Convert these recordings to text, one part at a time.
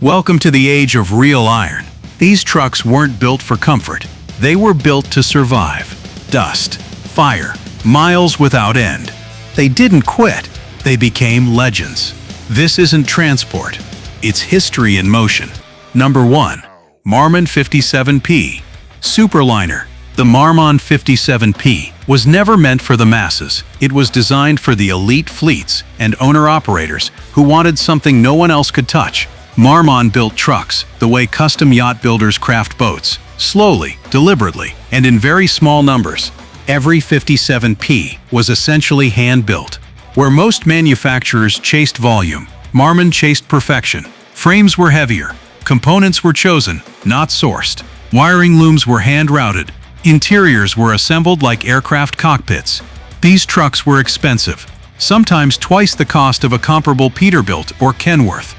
Welcome to the age of real iron. These trucks weren't built for comfort. They were built to survive. Dust, fire, miles without end. They didn't quit. They became legends. This isn't transport. It's history in motion. Number 1. Marmon 57P. Superliner. The Marmon 57P was never meant for the masses. It was designed for the elite fleets and owner-operators who wanted something no one else could touch. Marmon built trucks the way custom yacht builders craft boats, slowly, deliberately, and in very small numbers. Every 57P was essentially hand-built. Where most manufacturers chased volume, Marmon chased perfection. Frames were heavier. Components were chosen, not sourced. Wiring looms were hand-routed. Interiors were assembled like aircraft cockpits. These trucks were expensive, sometimes twice the cost of a comparable Peterbilt or Kenworth.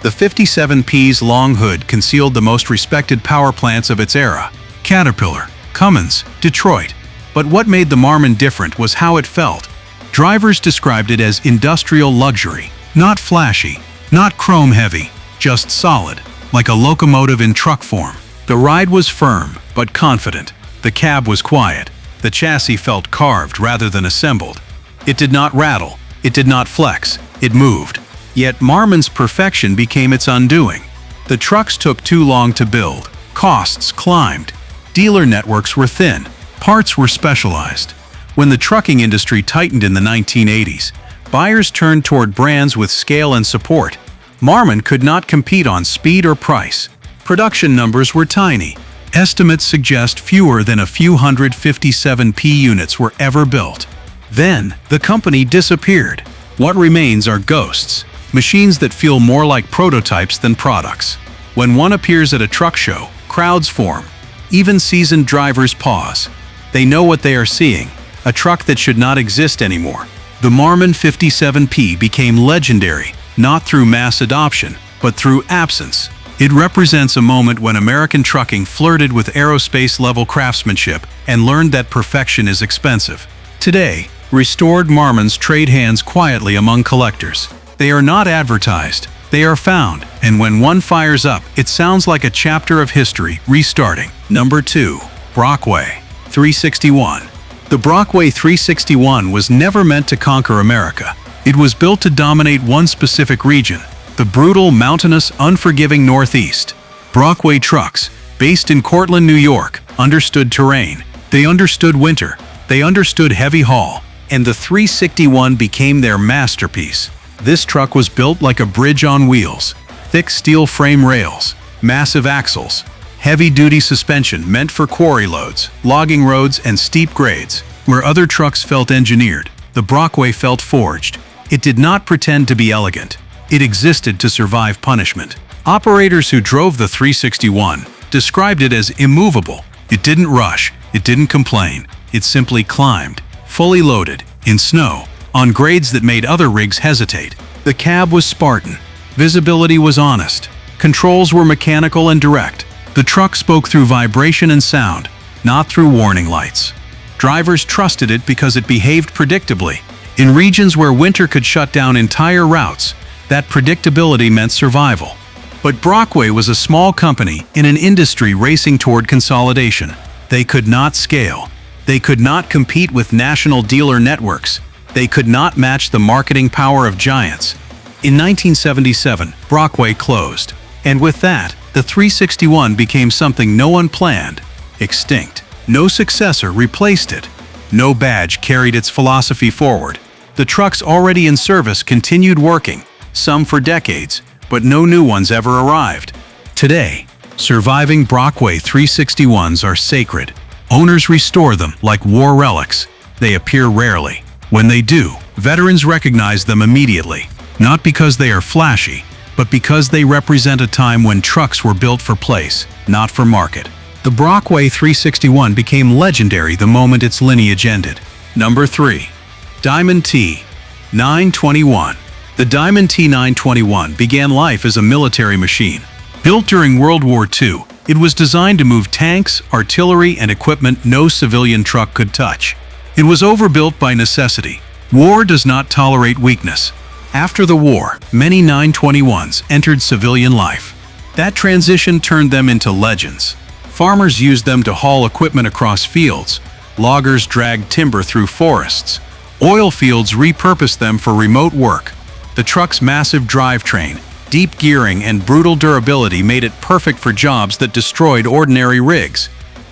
The 57P's long hood concealed the most respected power plants of its era: Caterpillar, Cummins, Detroit. But what made the Marmon different was how it felt. Drivers described it as industrial luxury, not flashy, not chrome-heavy, just solid, like a locomotive in truck form. The ride was firm, but confident. The cab was quiet. The chassis felt carved rather than assembled. It did not rattle. It did not flex. It moved. Yet Marmon's perfection became its undoing. The trucks took too long to build. Costs climbed. Dealer networks were thin. Parts were specialized. When the trucking industry tightened in the 1980s, buyers turned toward brands with scale and support. Marmon could not compete on speed or price. Production numbers were tiny. Estimates suggest fewer than a few hundred 57P units were ever built. Then, the company disappeared. What remains are ghosts, machines that feel more like prototypes than products. When one appears at a truck show, crowds form. Even seasoned drivers pause. They know what they are seeing, a truck that should not exist anymore. The Marmon 57P became legendary, not through mass adoption, but through absence. It represents a moment when American trucking flirted with aerospace-level craftsmanship and learned that perfection is expensive. Today, restored Marmons trade hands quietly among collectors. They are not advertised, they are found, and when one fires up, it sounds like a chapter of history restarting. Number 2. Brockway 361. The Brockway 361 was never meant to conquer America. It was built to dominate one specific region: the brutal, mountainous, unforgiving Northeast. Brockway trucks, based in Cortland, New York, understood terrain. They understood winter. They understood heavy haul. And the 361 became their masterpiece. This truck was built like a bridge on wheels. Thick steel frame rails, massive axles, heavy-duty suspension meant for quarry loads, logging roads, and steep grades. Where other trucks felt engineered, the Brockway felt forged. It did not pretend to be elegant. It existed to survive punishment. Operators who drove the 361 described it as immovable. It didn't rush. It didn't complain. It simply climbed, fully loaded, in snow, on grades that made other rigs hesitate. The cab was Spartan. Visibility was honest. Controls were mechanical and direct. The truck spoke through vibration and sound, not through warning lights. Drivers trusted it because it behaved predictably. In regions where winter could shut down entire routes, that predictability meant survival. But Brockway was a small company in an industry racing toward consolidation. They could not scale. They could not compete with national dealer networks. They could not match the marketing power of giants. In 1977, Brockway closed. And with that, the 361 became something no one planned: extinct. No successor replaced it. No badge carried its philosophy forward. The trucks already in service continued working, some for decades, but no new ones ever arrived. Today, surviving Brockway 361s are sacred. Owners restore them like war relics. They appear rarely. When they do, veterans recognize them immediately, not because they are flashy, but because they represent a time when trucks were built for place, not for market. The Brockway 361 became legendary the moment its lineage ended. Number 3. Diamond T 921. The Diamond T921 began life as a military machine. Built during World War II, it was designed to move tanks, artillery, and equipment no civilian truck could touch. It was overbuilt by necessity. War does not tolerate weakness. After the war, many 921s entered civilian life. That transition turned them into legends. Farmers used them to haul equipment across fields. Loggers dragged timber through forests. Oil fields repurposed them for remote work. The truck's massive drivetrain, deep gearing, and brutal durability made it perfect for jobs that destroyed ordinary rigs.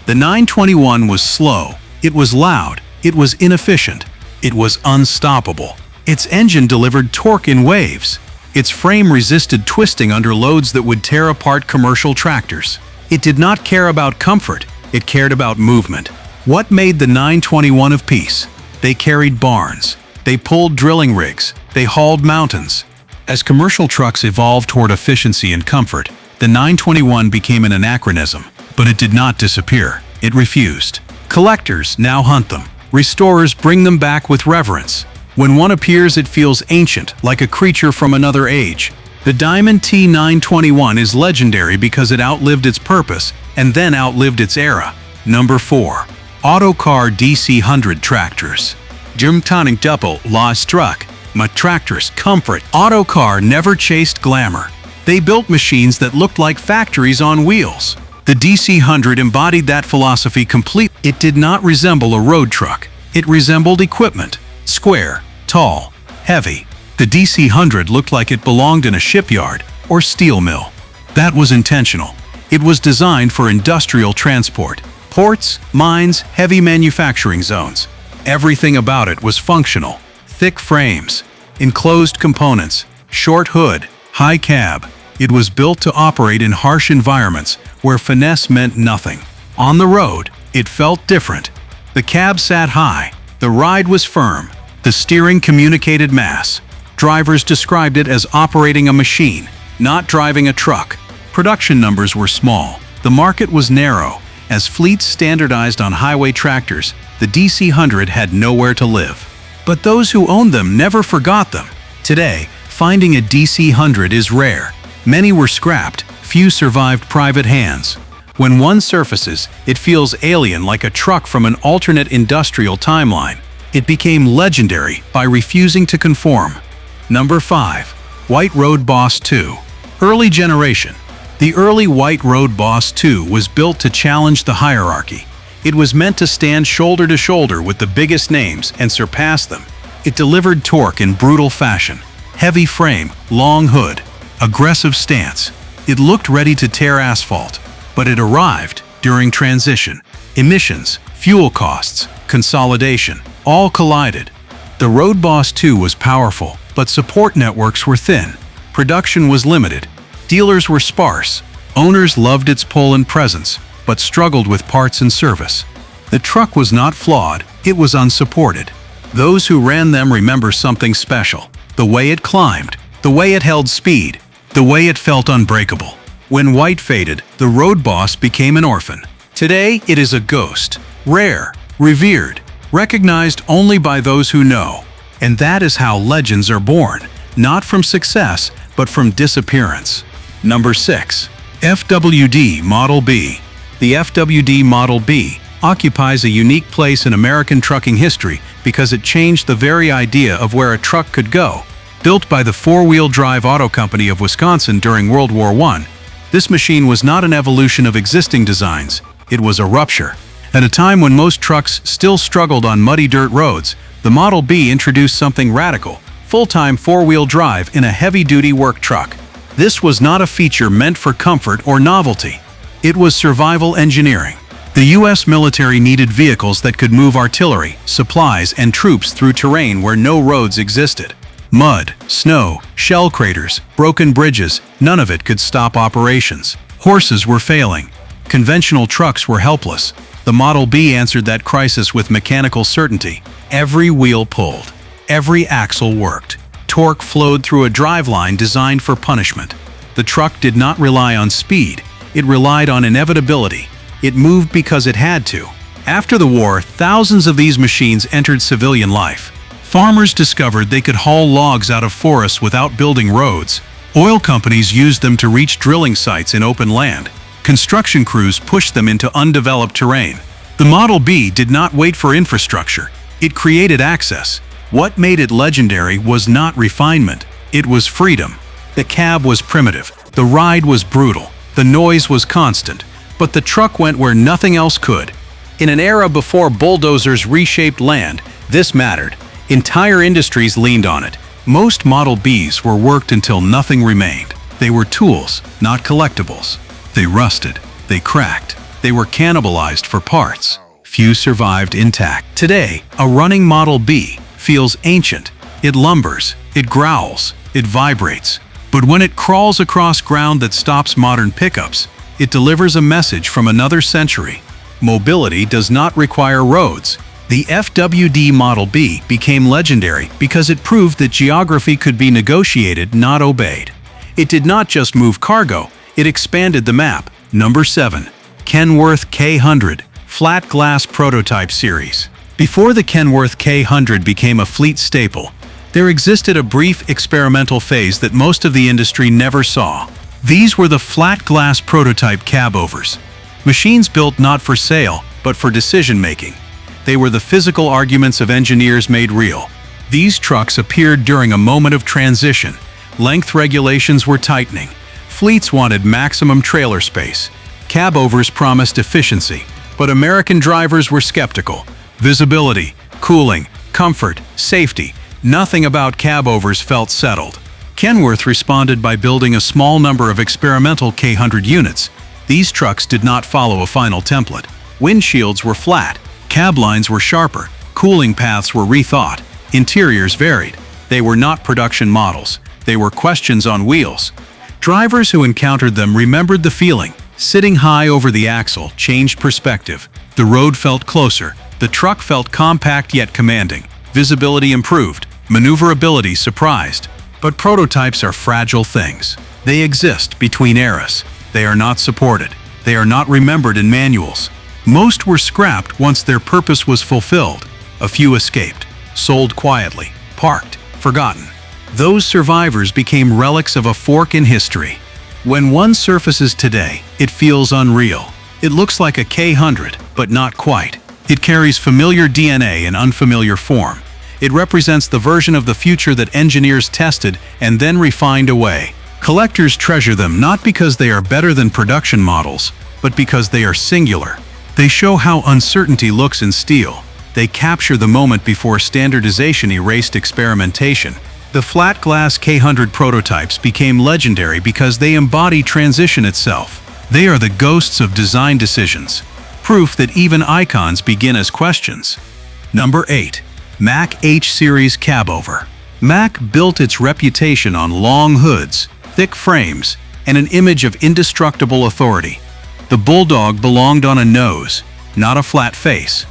The 921 was slow, it was loud, it was inefficient, it was unstoppable. Its engine delivered torque in waves. Its frame resisted twisting under loads that would tear apart commercial tractors. It did not care about comfort, it cared about movement. What made the 921 of peace? They carried barns. They pulled drilling rigs. They hauled mountains. As commercial trucks evolved toward efficiency and comfort, the 921 became an anachronism. But it did not disappear. It refused. Collectors now hunt them. Restorers bring them back with reverence. When one appears, it feels ancient, like a creature from another age. The Diamond T921 is legendary because it outlived its purpose and then outlived its era. Number 4. Autocar DC100 Tractors. Jumtaning double lost truck. Ma tractors comfort. Autocar never chased glamour. They built machines that looked like factories on wheels. The DC100 embodied that philosophy completely. It did not resemble a road truck. It resembled equipment. Square, tall, heavy. The DC100 looked like it belonged in a shipyard or steel mill. That was intentional. It was designed for industrial transport. Ports, mines, heavy manufacturing zones. Everything about it was functional. Thick frames, enclosed components, short hood, high cab. It was built to operate in harsh environments where finesse meant nothing. On the road, it felt different. The cab sat high. The ride was firm. The steering communicated mass. Drivers described it as operating a machine, not driving a truck. Production numbers were small. The market was narrow. As fleets standardized on highway tractors, the DC100 had nowhere to live. But those who owned them never forgot them. Today, finding a DC100 is rare. Many were scrapped, few survived private hands. When one surfaces, it feels alien, like a truck from an alternate industrial timeline. It became legendary by refusing to conform. Number 5. White Road Boss 2. Early generation. The early White Road Boss 2 was built to challenge the hierarchy. It was meant to stand shoulder to shoulder with the biggest names and surpass them. It delivered torque in brutal fashion. Heavy frame, long hood, aggressive stance. It looked ready to tear asphalt. But it arrived during transition. Emissions, fuel costs, consolidation, all collided. The Road Boss 2 was powerful, but support networks were thin. Production was limited. Dealers were sparse. Owners loved its pull and presence, but struggled with parts and service. The truck was not flawed, it was unsupported. Those who ran them remember something special. The way it climbed, the way it held speed, the way it felt unbreakable. When white faded, the Road Boss became an orphan. Today, it is a ghost. Rare, revered, recognized only by those who know. And that is how legends are born, not from success, but from disappearance. Number 6. FWD Model B. The FWD Model B occupies a unique place in American trucking history because it changed the very idea of where a truck could go. Built by the Four-Wheel Drive Auto Company of Wisconsin during World War I, this machine was not an evolution of existing designs, it was a rupture. At a time when most trucks still struggled on muddy dirt roads, the Model B introduced something radical: full-time four-wheel drive in a heavy-duty work truck. This was not a feature meant for comfort or novelty. It was survival engineering. The U.S. military needed vehicles that could move artillery, supplies, and troops through terrain where no roads existed. Mud, snow, shell craters, broken bridges, none of it could stop operations. Horses were failing. Conventional trucks were helpless. The Model B answered that crisis with mechanical certainty. Every wheel pulled. Every axle worked. Torque flowed through a driveline designed for punishment. The truck did not rely on speed. It relied on inevitability. It moved because it had to. After the war, thousands of these machines entered civilian life. Farmers discovered they could haul logs out of forests without building roads. Oil companies used them to reach drilling sites in open land. Construction crews pushed them into undeveloped terrain. The Model B did not wait for infrastructure. It created access. What made it legendary was not refinement. It was freedom. The cab was primitive. The ride was brutal. The noise was constant, but the truck went where nothing else could. In an era before bulldozers reshaped land, this mattered. Entire industries leaned on it. Most Model Bs were worked until nothing remained. They were tools, not collectibles. They rusted, they cracked, they were cannibalized for parts. Few survived intact. Today, a running Model B feels ancient. It lumbers, it growls, it vibrates. But when it crawls across ground that stops modern pickups, it delivers a message from another century. Mobility does not require roads. The FWD Model B became legendary because it proved that geography could be negotiated, not obeyed. It did not just move cargo, it expanded the map. Number 7. Kenworth K100 Flat Glass Prototype Series. Before the Kenworth K100 became a fleet staple, there existed a brief experimental phase that most of the industry never saw. These were the flat glass prototype cabovers. Machines built not for sale, but for decision-making. They were the physical arguments of engineers made real. These trucks appeared during a moment of transition. Length regulations were tightening. Fleets wanted maximum trailer space. Cabovers promised efficiency, but American drivers were skeptical. Visibility, cooling, comfort, safety, nothing about cabovers felt settled. Kenworth responded by building a small number of experimental K100 units. These trucks did not follow a final template. Windshields were flat, cab lines were sharper, cooling paths were rethought, interiors varied. They were not production models. They were questions on wheels. Drivers who encountered them remembered the feeling. Sitting high over the axle changed perspective. The road felt closer. The truck felt compact yet commanding. Visibility improved. Maneuverability surprised. But prototypes are fragile things. They exist between eras. They are not supported. They are not remembered in manuals. Most were scrapped once their purpose was fulfilled. A few escaped, sold quietly, parked, forgotten. Those survivors became relics of a fork in history. When one surfaces today, it feels unreal. It looks like a K100, but not quite. It carries familiar DNA in unfamiliar form. It represents the version of the future that engineers tested and then refined away. Collectors treasure them not because they are better than production models, but because they are singular. They show how uncertainty looks in steel. They capture the moment before standardization erased experimentation. The flat glass K100 prototypes became legendary because they embody transition itself. They are the ghosts of design decisions, proof that even icons begin as questions. Number 8. Mack H-series cabover. Mack built its reputation on long hoods, thick frames, and an image of indestructible authority. The Bulldog belonged on a nose, not a flat face.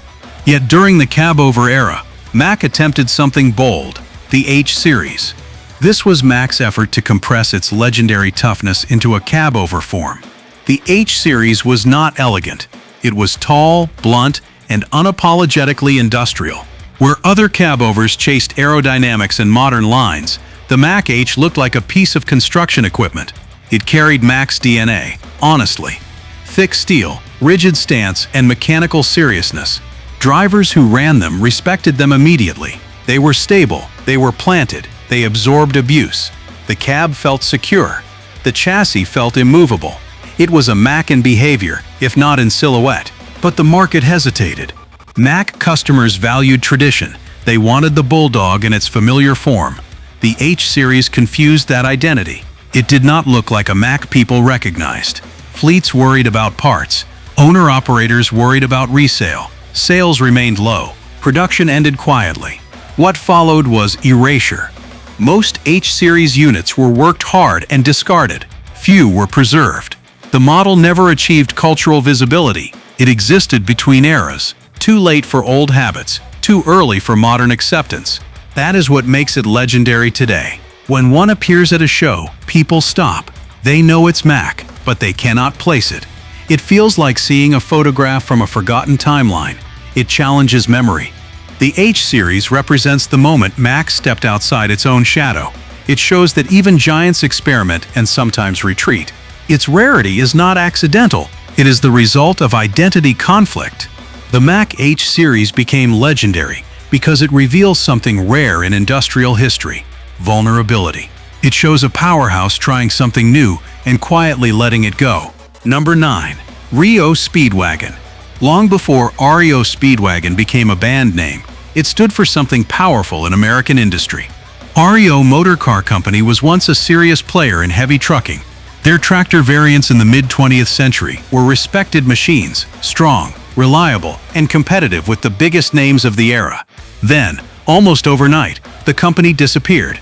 Yet during the cabover era, Mack attempted something bold, the H-series. This was Mack's effort to compress its legendary toughness into a cabover form. The H-series was not elegant. It was tall, blunt, and unapologetically industrial. Where other cabovers chased aerodynamics and modern lines, the Mack H looked like a piece of construction equipment. It carried Mack's DNA, honestly. Thick steel, rigid stance, and mechanical seriousness. Drivers who ran them respected them immediately. They were stable, they were planted, they absorbed abuse. The cab felt secure. The chassis felt immovable. It was a Mack in behavior, if not in silhouette. But the market hesitated. Mack customers valued tradition. They wanted the Bulldog in its familiar form. The H-series confused that identity. It did not look like a Mack people recognized. Fleets worried about parts. Owner-operators worried about resale. Sales remained low. Production ended quietly. What followed was erasure. Most H-series units were worked hard and discarded. Few were preserved. The model never achieved cultural visibility. It existed between eras. Too late for old habits, too early for modern acceptance. That is what makes it legendary today. When one appears at a show, people stop. They know it's Mack, but they cannot place it. It feels like seeing a photograph from a forgotten timeline. It challenges memory. The H-series represents the moment Mack stepped outside its own shadow. It shows that even giants experiment and sometimes retreat. Its rarity is not accidental. It is the result of identity conflict. The Mack H-series became legendary because it reveals something rare in industrial history: vulnerability. It shows a powerhouse trying something new and quietly letting it go. Number 9. Reo Speedwagon. Long before Reo Speedwagon became a band name, it stood for something powerful in American industry. Reo Motor Car Company was once a serious player in heavy trucking. Their tractor variants in the mid-20th century were respected machines, strong, reliable, and competitive with the biggest names of the era. Then, almost overnight, the company disappeared.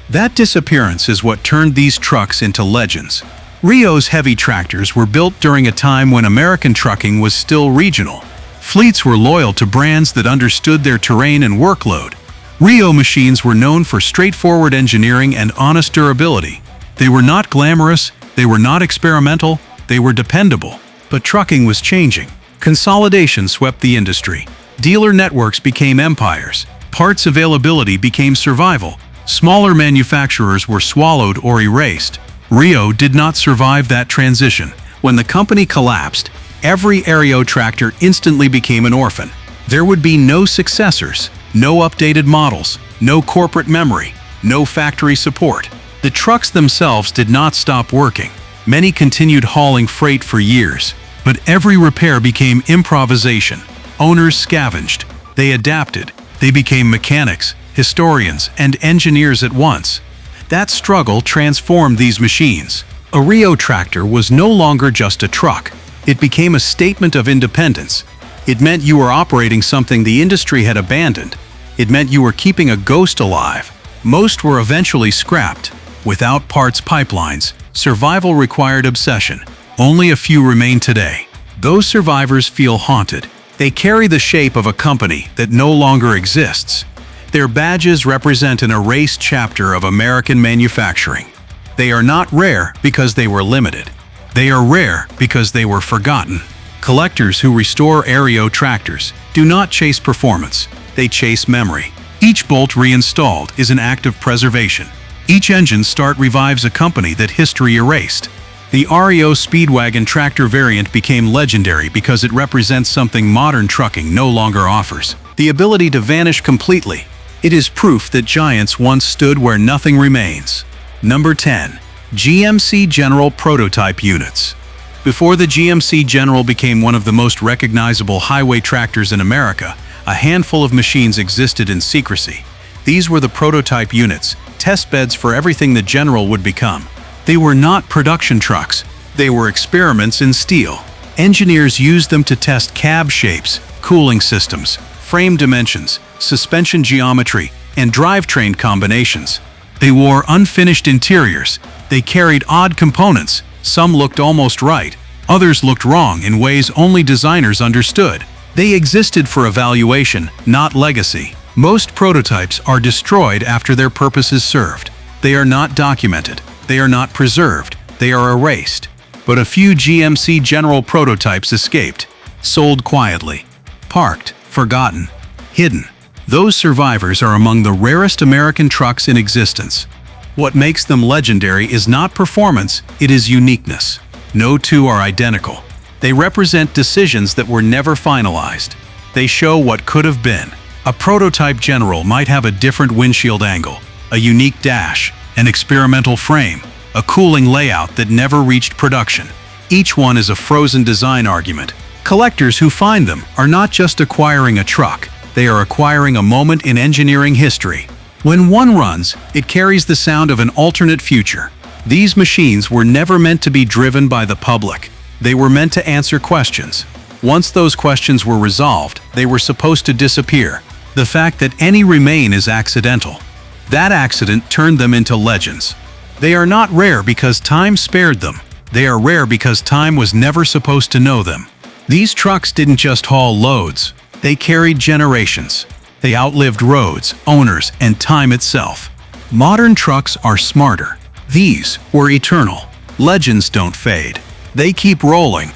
That disappearance is what turned these trucks into legends. Reo's heavy tractors were built during a time when American trucking was still regional. Fleets were loyal to brands that understood their terrain and workload. Reo machines were known for straightforward engineering and honest durability. They were not glamorous, they were not experimental, they were dependable. But trucking was changing. Consolidation swept the industry. Dealer networks became empires. Parts availability became survival. Smaller manufacturers were swallowed or erased. Reo did not survive that transition. When the company collapsed, every Reo tractor instantly became an orphan. There would be no successors, no updated models, no corporate memory, no factory support. The trucks themselves did not stop working. Many continued hauling freight for years, but every repair became improvisation. Owners scavenged. They adapted. They became mechanics, historians, and engineers at once. That struggle transformed these machines. A Reo tractor was no longer just a truck. It became a statement of independence. It meant you were operating something the industry had abandoned. It meant you were keeping a ghost alive. Most were eventually scrapped. Without parts pipelines, survival required obsession. Only a few remain today. Those survivors feel haunted. They carry the shape of a company that no longer exists. Their badges represent an erased chapter of American manufacturing. They are not rare because they were limited. They are rare because they were forgotten. Collectors who restore Reo tractors do not chase performance, they chase memory. Each bolt reinstalled is an act of preservation. Each engine start revives a company that history erased. The Reo Speedwagon tractor variant became legendary because it represents something modern trucking no longer offers: the ability to vanish completely. It is proof that giants once stood where nothing remains. Number 10. GMC General Prototype Units. Before the GMC General became one of the most recognizable highway tractors in America, a handful of machines existed in secrecy. These were the prototype units, testbeds for everything the General would become. They were not production trucks. They were experiments in steel. Engineers used them to test cab shapes, cooling systems, frame dimensions, suspension geometry, and drivetrain combinations. They wore unfinished interiors. They carried odd components. Some looked almost right. Others looked wrong in ways only designers understood. They existed for evaluation, not legacy. Most prototypes are destroyed after their purpose is served. They are not documented. They are not preserved. They are erased. But a few GMC General prototypes escaped, sold quietly, parked, forgotten, hidden. Those survivors are among the rarest American trucks in existence. What makes them legendary is not performance, it is uniqueness. No two are identical. They represent decisions that were never finalized. They show what could have been. A prototype General might have a different windshield angle, a unique dash, an experimental frame, a cooling layout that never reached production. Each one is a frozen design argument. Collectors who find them are not just acquiring a truck, they are acquiring a moment in engineering history. When one runs, it carries the sound of an alternate future. These machines were never meant to be driven by the public. They were meant to answer questions. Once those questions were resolved, they were supposed to disappear. The fact that any remain is accidental. That accident turned them into legends. They are not rare because time spared them. They are rare because time was never supposed to know them. These trucks didn't just haul loads. They carried generations. They outlived roads, owners, and time itself. Modern trucks are smarter. These were eternal. Legends don't fade. They keep rolling.